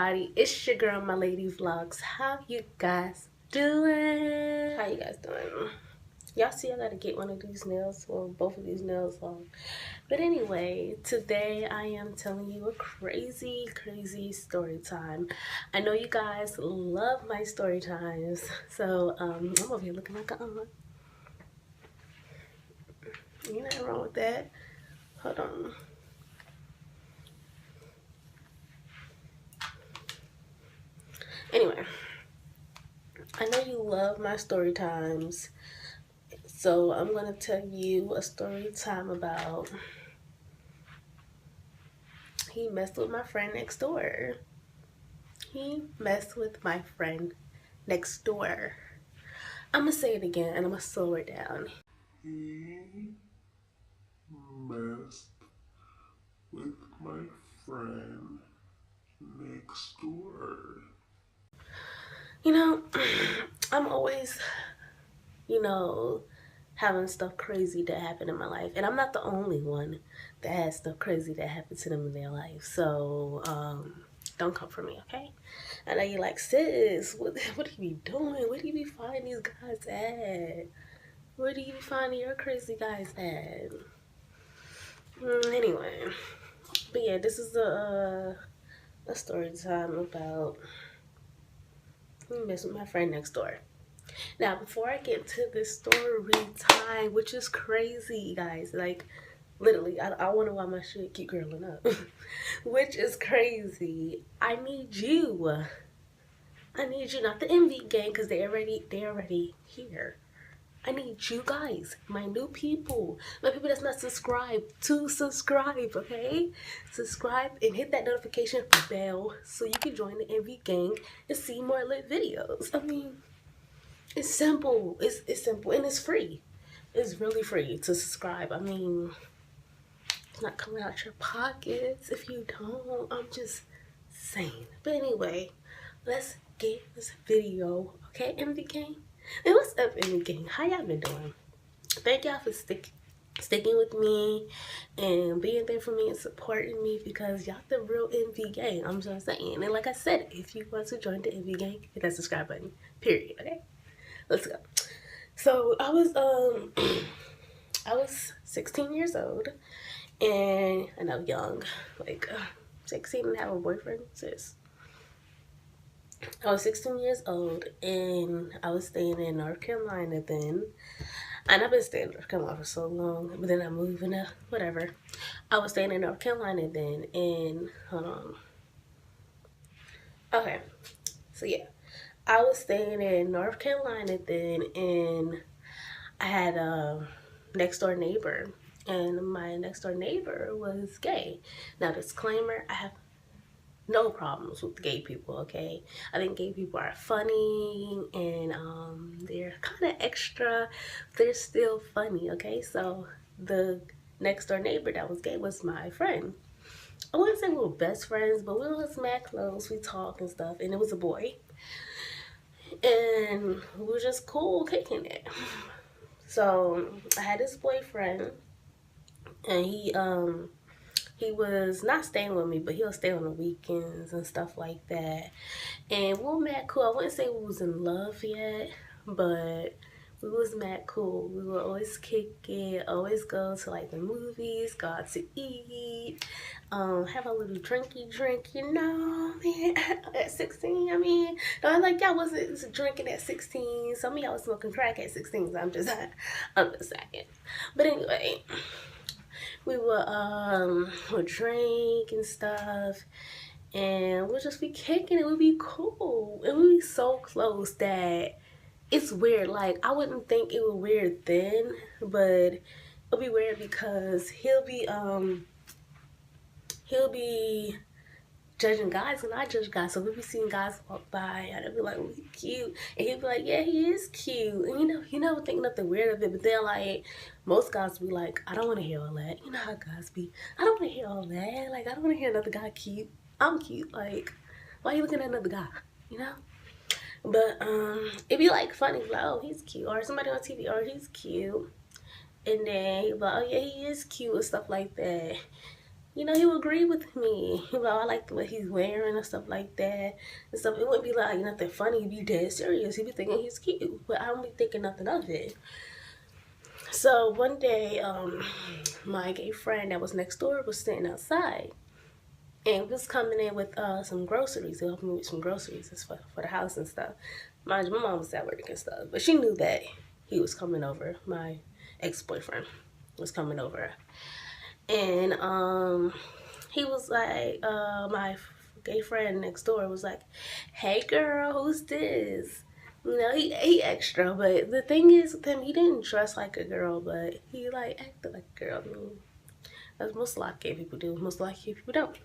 everybody, it's your girl my lady vlogs. How you guys doing? How you guys doing? Y'all see I gotta get one of these nails, or both of these nails long. But anyway, today I am telling you a crazy story time. I know you guys love my story times, so I'm over here looking like a aunt. Ain't nothing wrong with that. Hold on. Anyway, I know you love my story times, so I'm gonna tell you a story time about he messed with my friend next door. He messed with my friend next door. I'm gonna say it again and I'm gonna slow it down. He messed with my friend next door. You know, I'm always, having stuff crazy that happened in my life. And I'm not the only one that has stuff crazy that happened to them in their life. So, don't come for me, okay? I know you're like, sis, what do you be doing? Where do you be finding these guys at? Where do you be finding your crazy guys at? Anyway, but yeah, this is a story time about me messing with my friend next door. Now, before I get to this story time, which is crazy, guys, like, literally, I wonder why my shit keep curling up, which is crazy. I need you, not the envy gang, because they already here. I need you guys, my new people, my people that's not subscribed, to subscribe, okay? Subscribe and hit that notification bell so you can join the envy gang and see more lit videos. I mean, it's simple. It's simple and it's free. It's really free to subscribe. I mean, it's not coming out your pockets if you don't. I'm just saying. But anyway, let's get this video. Okay, Envy Gang? And what's up, Envy Gang? How y'all been doing? Thank y'all for sticking with me and being there for me and supporting me, because y'all the real Envy Gang. I'm just saying. And like I said, if you want to join the Envy Gang, hit that subscribe button. Period. Okay? Let's go. So I was I was 16 years old, and I'm young, like 16 and have a boyfriend, sis. I was 16 years old and I was staying in North Carolina then. And I've been staying in North Carolina for so long, but then I moved in whatever. I was staying in North Carolina then, and hold on. Okay, so yeah, I was staying in North Carolina then, and I had a next door neighbor, and my next door neighbor was gay. Now, disclaimer, I have no problems with gay people, okay? I think gay people are funny, and they're kind of extra. They're still funny, okay? So the next door neighbor that was gay was my friend. I wouldn't say we were best friends, but we was mad close. We talk and stuff, and it was a boy. And we were just cool kicking it. So I had this boyfriend, and he was not staying with me, but he'll stay on the weekends and stuff like that. And we were mad cool. I wouldn't say we was in love yet, but we was mad cool. We would always kick it, always go to like the movies, go out to eat, have a little drinky drink, man. At 16, I mean, no, like y'all wasn't drinking at 16. Some of y'all was smoking crack at 16, so I'm just saying. But anyway, we would drink and stuff, and we'll just be kicking it. We'd be cool, and we'd be so close that it's weird. Like, I wouldn't think it was weird then, but it'll be weird because he'll be judging guys and I judge guys. So we'll be seeing guys walk by and I'll be like, oh, he's cute. And he'll be like, yeah, he is cute. And you never think nothing weird of it. But then, like, most guys be like, I don't want to hear all that. You know how guys be. I don't want to hear all that. Like, I don't want to hear another guy cute. I'm cute. Like, why are you looking at another guy? You know? But it'd be like funny, like, oh, he's cute. Or somebody on TV, or he's cute. And then he'd be like, oh yeah, he is cute and stuff like that. he would agree with me. He was like, I like the way he's wearing and stuff like that. And stuff. It wouldn't be like nothing funny. He'd be dead serious. He'd be thinking he's cute. But I don't be thinking nothing of it. So one day, my gay friend that was next door was sitting outside and was coming in with some groceries. He helped me with some groceries for the house and stuff. Mind you, my mom was at work and stuff, but she knew that he was coming over. My ex-boyfriend was coming over, and he was like, my gay friend next door was like, "Hey girl, who's this?" He extra, but the thing is with him, he didn't dress like a girl, but he like acted like a girl. I mean, that's most a lot of gay people do. Most a lot of gay people don't.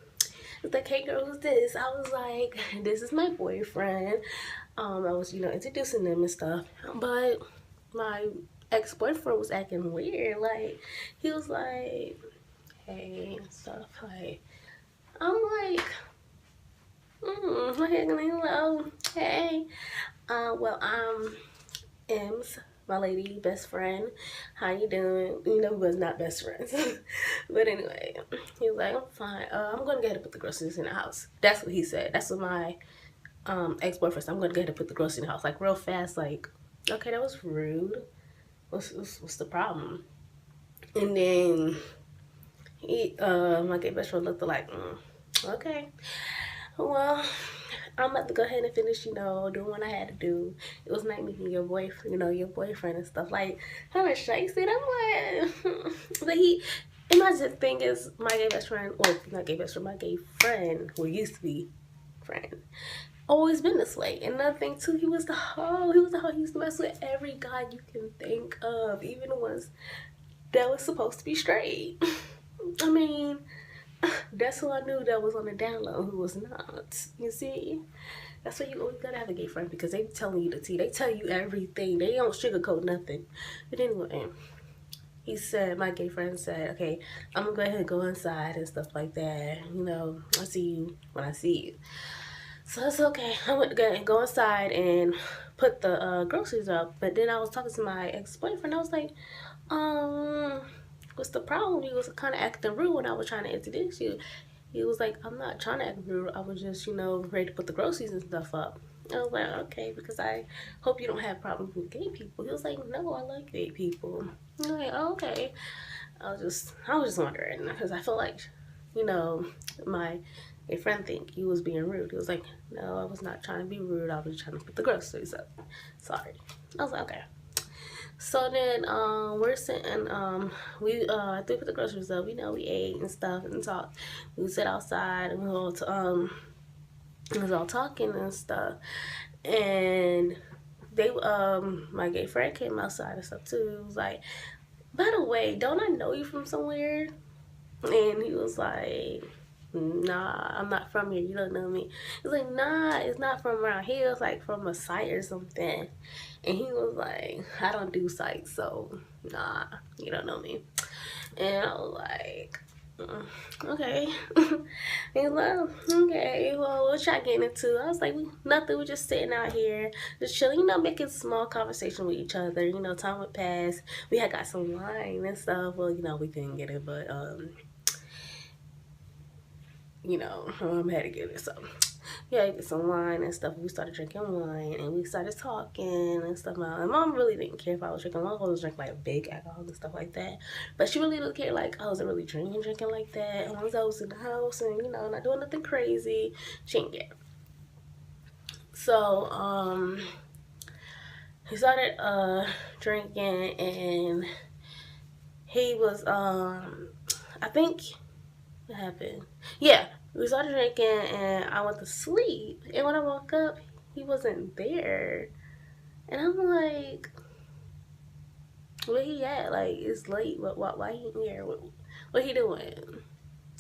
It's like, "Hey girl, who's this?" I was like, "This is my boyfriend." I was, introducing them and stuff, but my ex-boyfriend was acting weird. Like, he was like, "Hey," and stuff. Like, I'm like, hello, hey. Well, I'm M's, my lady best friend. How you doing? We was not best friends. But anyway, he was like, "I'm fine. I'm gonna get to put the groceries in the house." That's what he said. That's what my ex-boyfriend said. "I'm gonna get to put the groceries in the house." Like real fast, like, okay, that was rude. What's the problem? And then my gay best friend looked like, okay. Well, I'm about to go ahead and finish, doing what I had to do. It was nice meeting your boyfriend, your boyfriend and stuff. Like, kind of shakes it. I'm like, but and my thing is, my gay best friend, or not gay best friend, my gay friend, who used to be friend, always been this way. And another thing too, he was the hoe. He used to mess with every guy you can think of, even the ones that was supposed to be straight. I mean, that's who I knew that was on the down low, who was not. You see? That's why you always gotta have a gay friend, because they telling you the tea. They tell you everything. They don't sugarcoat nothing. But anyway, my gay friend said, "Okay, I'm gonna go ahead and go inside and stuff like that. I'll see you when I see you." So that's okay. I went to go inside and put the groceries up. But then I was talking to my ex-boyfriend. I was like, um, what's the problem? He was kind of acting rude when I was trying to introduce you. He was like, "I'm not trying to act rude. I was just, ready to put the groceries and stuff up." I was like, "Okay, because I hope you don't have problems with gay people." He was like, "No, I like gay people." I'm like, "Oh, okay." I was just wondering, because I feel like, my a friend think he was being rude. He was like, "No, I was not trying to be rude. I was trying to put the groceries up. Sorry." I was like, "Okay." So then we're sitting, we after we put the groceries up, we ate and stuff and talked. We sit outside and we was all talking and stuff. And they my gay friend came outside and stuff too. He was like, "By the way, don't I know you from somewhere?" And he was like, "Nah, I'm not from here. You don't know me." He's like, "Nah, it's not from around here. It's like from a site or something." And he was like, "I don't do sites, so nah, you don't know me." And I was like, okay. He's like, "Okay, well, we'll try getting into." I was like, "Nothing. We're just sitting out here, just chilling, making small conversation with each other. Time would pass. We had got some wine and stuff. Well, we couldn't get it, but had to get it. So yeah, get some wine and stuff. We started drinking wine and we started talking and stuff. My mom really didn't care if I was drinking. My mom was drinking like big alcohol and stuff like that, but she really didn't care. Like, I wasn't really drinking like that. As long as I was in the house and not doing nothing crazy, she didn't care. So he started drinking, and he was I think what happened? Yeah, we started drinking, and I went to sleep. And when I woke up, he wasn't there. And I'm like, where he at? Like, it's late. Why he here? What he doing?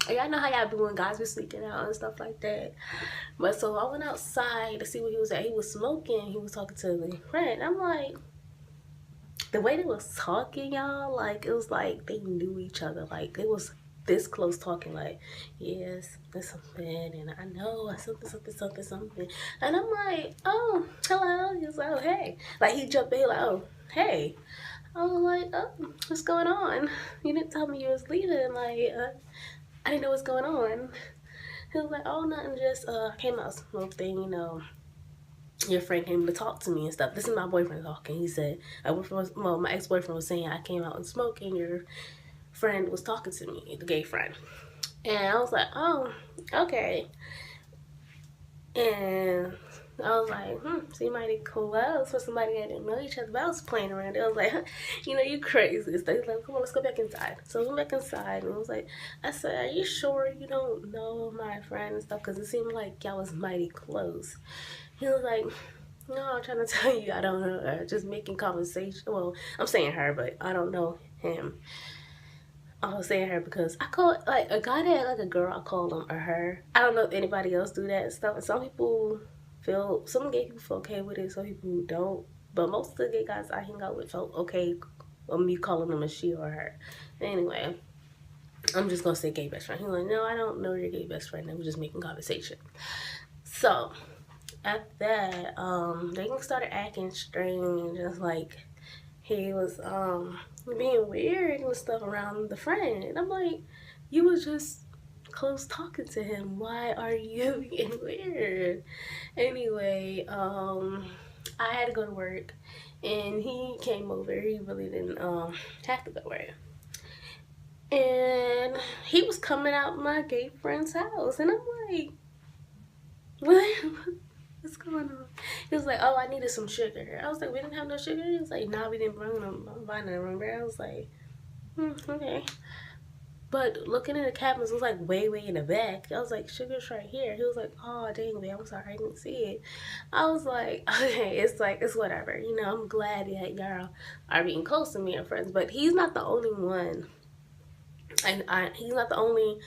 Y'all know how y'all be when guys be sleeping out and stuff like that. But so I went outside to see where he was at. He was smoking. He was talking to the friend. I'm like, the way they was talking, y'all, like, it was like they knew each other. Like, it was this close talking, like, "Yes, there's something, and I know something." And I'm like, "Oh, hello." He was like, "Oh, hey." Like, he jumped in, he like, "Oh, hey." I was like, "Oh, what's going on? You didn't tell me you was leaving." Like, I didn't know what's going on. He was like, oh, nothing, just came out smoking, your friend came to talk to me and stuff. This is my boyfriend talking. He said, my ex-boyfriend was saying I came out and smoked and your friend was talking to me, the gay friend. And I was like, oh, okay. And I was like, seem mighty close for somebody that didn't know each other. But I was playing around. I was like, you crazy. So he's like, come on, let's go back inside. So we went back inside, and I was like, I said, are you sure you don't know my friend and stuff? Because it seemed like y'all was mighty close. He was like, no, I'm trying to tell you, I don't know her. Just making conversation. Well, I'm saying her, but I don't know him. I was saying her because I call like a guy that like a girl. I call him or her. I don't know if anybody else do that and stuff. And some people some gay people feel okay with it. Some people don't. But most of the gay guys I hang out with felt okay with me calling them a she or her. Anyway, I'm just gonna say gay best friend. He's like, no, I don't know your gay best friend. I was just making conversation. So after that, they started acting strange, just like he was being weird and stuff around the friend. And I'm like, you was just close talking to him. Why are you being weird? Anyway, I had to go to work and he came over. He really didn't have to go to work. And he was coming out my gay friend's house and I'm like, what? What's going on? He was like, oh, I needed some sugar. I was like, we didn't have no sugar? He was like, nah, we didn't bring them. I'm buying them, remember? I was like, okay. But looking in the cabinets, it was like way, way in the back. I was like, sugar's right here. He was like, oh, dang, man, I'm sorry, I didn't see it. I was like, okay, it's whatever. I'm glad that y'all are being close to me and friends. But he's not the only one. He's not the only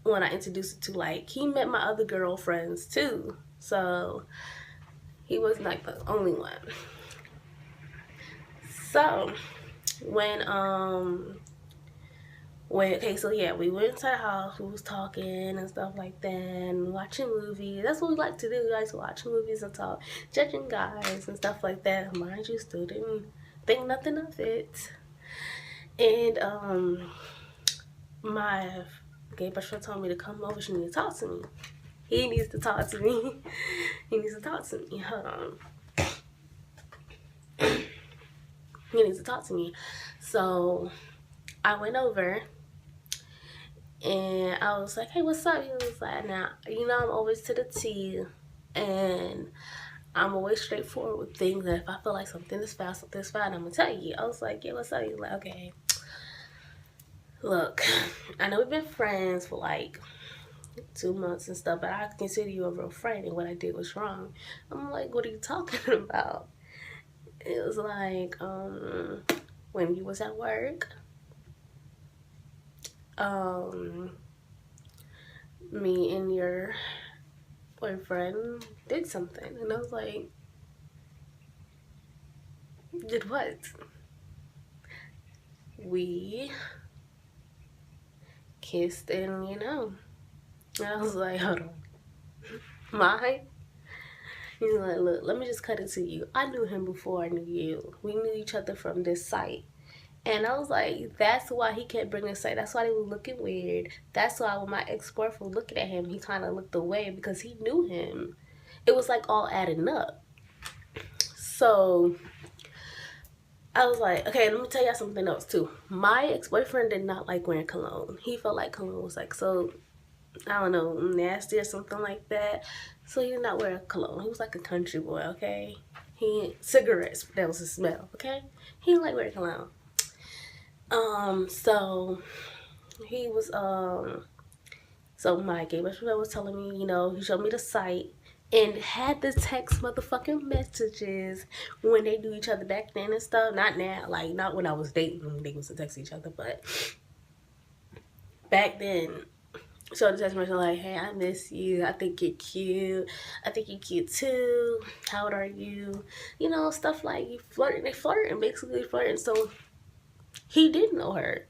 one I introduced it to. Like, he met my other girlfriends, too. So he was like the only one. So we went inside the house, we was talking and stuff like that and watching movies. That's what we like to do. We like to watch movies and talk, judging guys and stuff like that. Mind you, still didn't think nothing of it. And my gay best friend told me to come over. She needs to talk to me. He needs to talk to me. He needs to talk to me. Hold on. He needs to talk to me. So I went over and I was like, hey, what's up? He was like, now, I'm always to the T and I'm always straightforward with things. And if I feel like something is foul, I'm going to tell you. I was like, yeah, what's up? He was like, okay. Look, I know we've been friends for like 2 months and stuff, but I consider you a real friend and what I did was wrong. I'm like, what are you talking about? It was like, when you was at work, me and your boyfriend did something. And I was like, did what? We kissed and, and I was like, hold on. My? He's like, look, let me just cut it to you. I knew him before I knew you. We knew each other from this site. And I was like, that's why he kept bringing us. That's why they were looking weird. That's why when my ex-boyfriend was looking at him, he kind of looked away because he knew him. It was like all adding up. So I was like, okay, let me tell y'all something else too. My ex-boyfriend did not like wearing cologne. He felt like cologne was like so, I don't know, nasty or something like that. So he did not wear cologne. He was like a country boy, okay? Cigarettes, that was his smell, okay? He didn't like wearing cologne. So he was, so my gay best friend was telling me, he showed me the site and had the text motherfucking messages when they do each other back then and stuff. Not now, like not when I was dating them, they used to text each other, but back then. So the text message like, hey, I miss you. I think you're cute. I think you're cute too. How old are you? Stuff like you flirting. They flirting, basically flirting. So he did know her.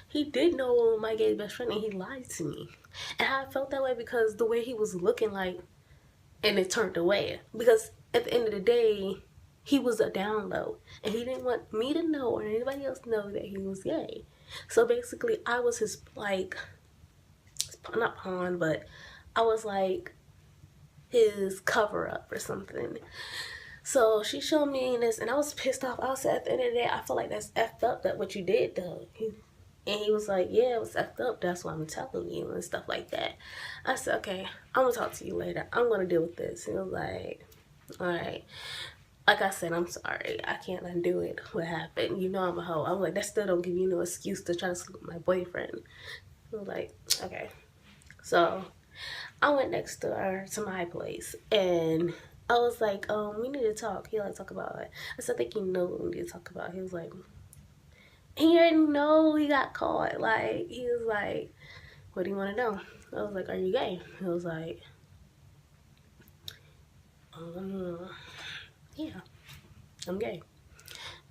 He did know my gay best friend and he lied to me. And I felt that way because the way he was looking like, and it turned away. Because at the end of the day, he was a down low. And he didn't want me to know or anybody else to know that he was gay. So basically, I was his, like, not pawn, but I was like his cover up or something. So she showed me this, and I was pissed off. I said, at the end of the day, I feel like that's effed up that what you did, though. And he was like, yeah, it was effed up. That's why I'm telling you and stuff like that. I said, okay, I'm gonna talk to you later. I'm gonna deal with this. He was like, all right. Like I said, I'm sorry. I can't undo it. What happened? You know I'm a hoe. I'm like, that still don't give you no excuse to try to sleep with my boyfriend. He was like, okay. So I went next door to my place, and I was like, we need to talk. He like talk about it. I said, I think you know what we need to talk about. He was like, he already know he got caught. Like, he was like, what do you want to know? I was like, are you gay? He was like, yeah, I'm gay.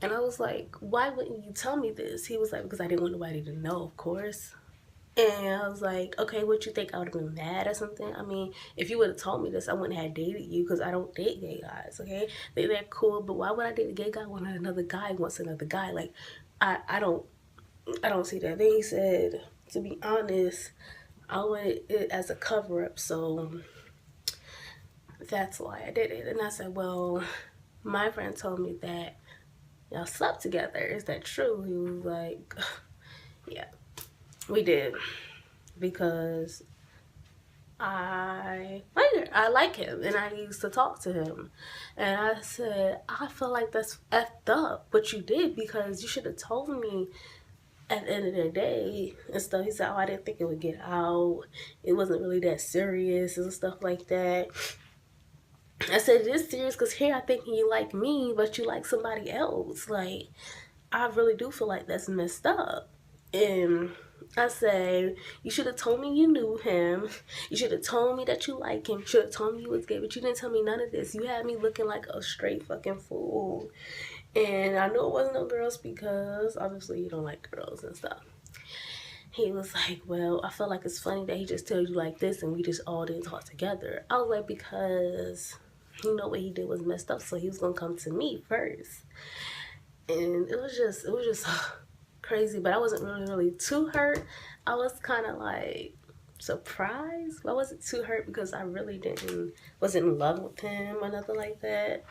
And I was like, why wouldn't you tell me this? He was like, because I didn't want nobody to know, of course. And I was like, okay, what you think? I would have been mad or something? I mean, if you would have told me this, I wouldn't have dated you because I don't date gay guys, okay? They're cool, but why would I date a gay guy when another guy wants another guy? Like, I don't see that. Then he said, to be honest, I wanted it as a cover up, so that's why I did it. And I said, well, my friend told me that y'all slept together. Is that true? He was like, yeah, we did. Because I like him and I used to talk to him. And I said, I feel like that's effed up what you did because you should have told me at the end of the day and stuff. He said, oh, I didn't think it would get out. It wasn't really that serious and stuff like that. I said, it is serious because here I think you like me, but you like somebody else. Like, I really do feel like that's messed up. And I said, you should have told me you knew him. You should have told me that you like him. You should have told me you was gay, but you didn't tell me none of this. You had me looking like a straight fucking fool. And I know it wasn't no girls because obviously you don't like girls and stuff. He was like, well, I feel like it's funny that he just tells you like this and we just all didn't talk together. I was like, because you know what he did was messed up, so he was gonna come to me first. And it was just crazy, but I wasn't really too hurt. I was kind of like surprised, but I wasn't too hurt because I really wasn't in love with him or nothing like that.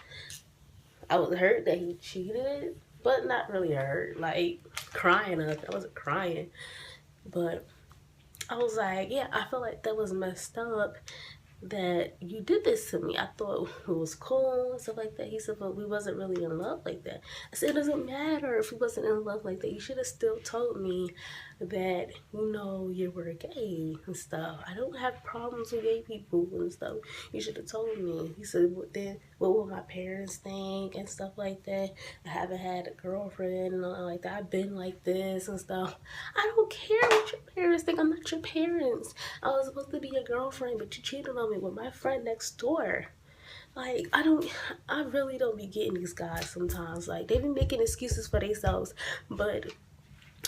I was hurt that he cheated, but not really hurt, like crying or nothing. I wasn't crying, but I was like, yeah, I feel like that was messed up that you did this to me. I thought it was cool and stuff like that. He said, but we wasn't really in love like that. I said, it doesn't matter if we wasn't in love like that. You should have still told me that, you were gay and stuff. I don't have problems with gay people and stuff. You should have told me. He said, what will my parents think and stuff like that? I haven't had a girlfriend and all like that. I've been like this and stuff. I don't care what your parents think. I'm not your parents. I was supposed to be your girlfriend, but you cheated on me with my friend next door. Like, I really don't be getting these guys sometimes. Like, they be making excuses for themselves, but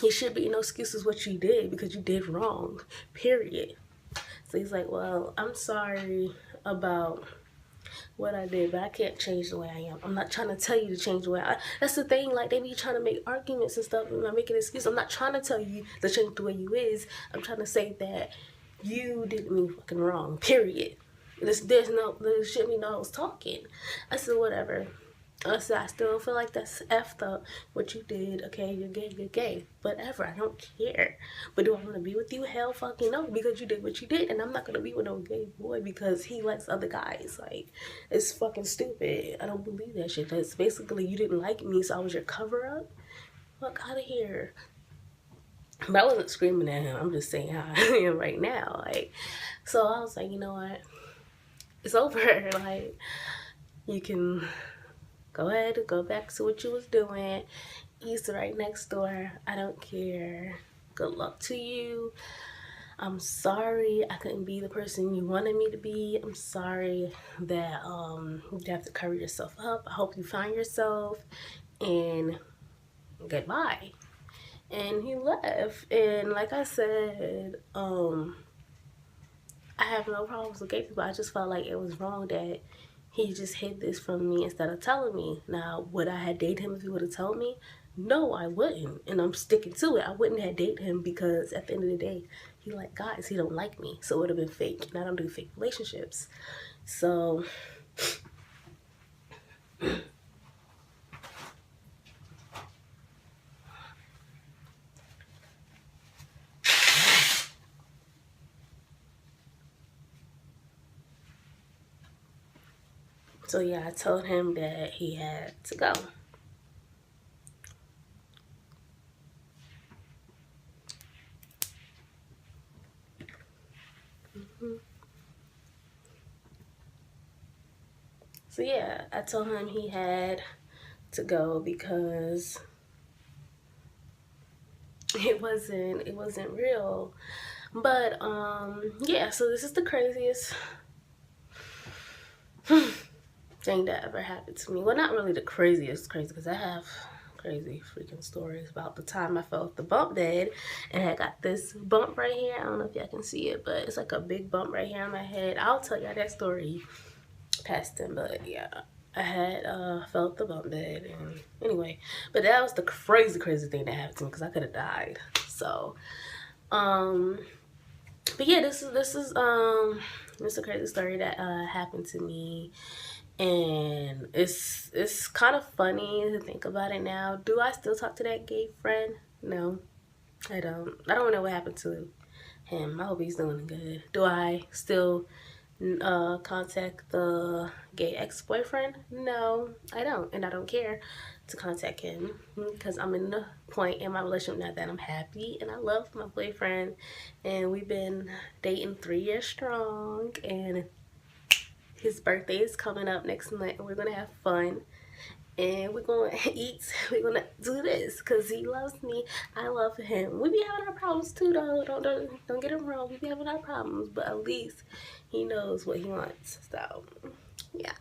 it should be no excuses what you did because you did wrong, period. So he's like, well, I'm sorry about what I did, but I can't change the way I am. I'm not trying to tell you to change the way that's the thing, like, they be trying to make arguments and stuff and I'm making excuses. I'm not trying to tell you to change the way you is. I'm trying to say that you did me fucking wrong, period. There shouldn't be no I was talking. I said, whatever. I said, I still feel like that's effed up what you did. Okay, you're gay. Whatever, I don't care. But do I want to be with you? Hell fucking no, because you did what you did. And I'm not going to be with no gay boy because he likes other guys. Like, it's fucking stupid. I don't believe that shit. That's basically you didn't like me, so I was your cover up. Fuck out of here. But I wasn't screaming at him. I'm just saying how I am right now. Like, so I was like, you know what? It's over. Like, you can go ahead and go back to what you was doing. He's right next door. I don't care. Good luck to you. I'm sorry I couldn't be the person you wanted me to be. I'm sorry that you have to cover yourself up. I hope you find yourself, and goodbye. And he left. And like I said, I have no problems with gay people. I just felt like it was wrong that he just hid this from me instead of telling me. Now, would I have dated him if he would have told me? No, I wouldn't. And I'm sticking to it. I wouldn't have dated him because at the end of the day, he like guys. He don't like me, so it would have been fake. And I don't do fake relationships. So yeah, I told him that he had to go. So yeah, I told him he had to go because it wasn't real. But yeah, so this is the craziest thing that ever happened to me. Well, not really the craziest crazy, because I have crazy freaking stories about the time I fell off the bump bed and I got this bump right here. I don't know if y'all can see it, but it's like a big bump right here on my head. I'll tell y'all that story past them, but yeah. I had felt the bump bed, and anyway, but that was the crazy thing that happened to me because I could have died. So um but yeah, this is a crazy story that happened to me, and it's kind of funny to think about it now. Do I still talk to that gay friend? No, I don't. I don't know what happened to him. I hope he's doing good. Do I still contact the gay ex-boyfriend? No, I don't, and I don't care to contact him because I'm in the point in my relationship now that I'm happy and I love my boyfriend, and we've been dating 3 years strong, and his birthday is coming up next month, and we're gonna have fun. And we're gonna eat. We're gonna do this because he loves me. I love him. We be having our problems too, though. Don't get him wrong. We be having our problems, but at least he knows what he wants. So yeah.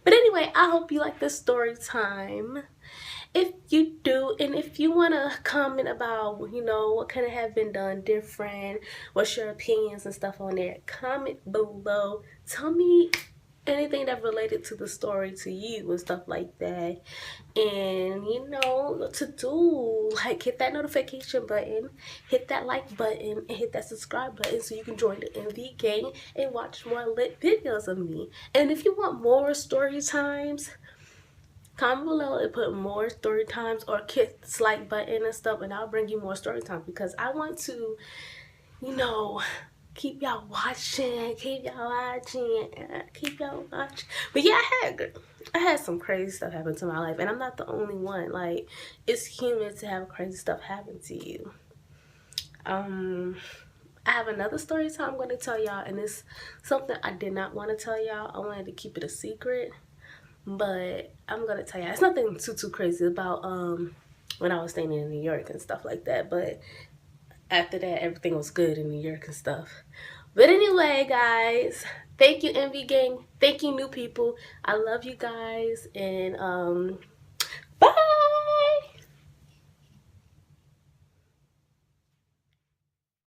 But anyway, I hope you like this story time. If you do, and if you want to comment about, what could have been done different, what's your opinions and stuff on there, comment below. Tell me anything that related to the story to you and stuff like that. And to do, like, hit that notification button, hit that like button, and hit that subscribe button so you can join the MV gang and watch more lit videos of me. And if you want more story times, comment below and put more story times, or hit this like button and stuff, and I'll bring you more story times because I want to, you know, keep y'all watching, keep y'all watching. But yeah, I had some crazy stuff happen to my life, and I'm not the only one. Like, it's human to have crazy stuff happen to you. I have another story time I'm going to tell y'all, and it's something I did not want to tell y'all. I wanted to keep it a secret, but I'm gonna tell y'all. It's nothing too crazy about when I was staying in New York and stuff like that, but after that everything was good in New York and stuff. But anyway, guys, thank you, MV gang. Thank you, new people. I love you guys, and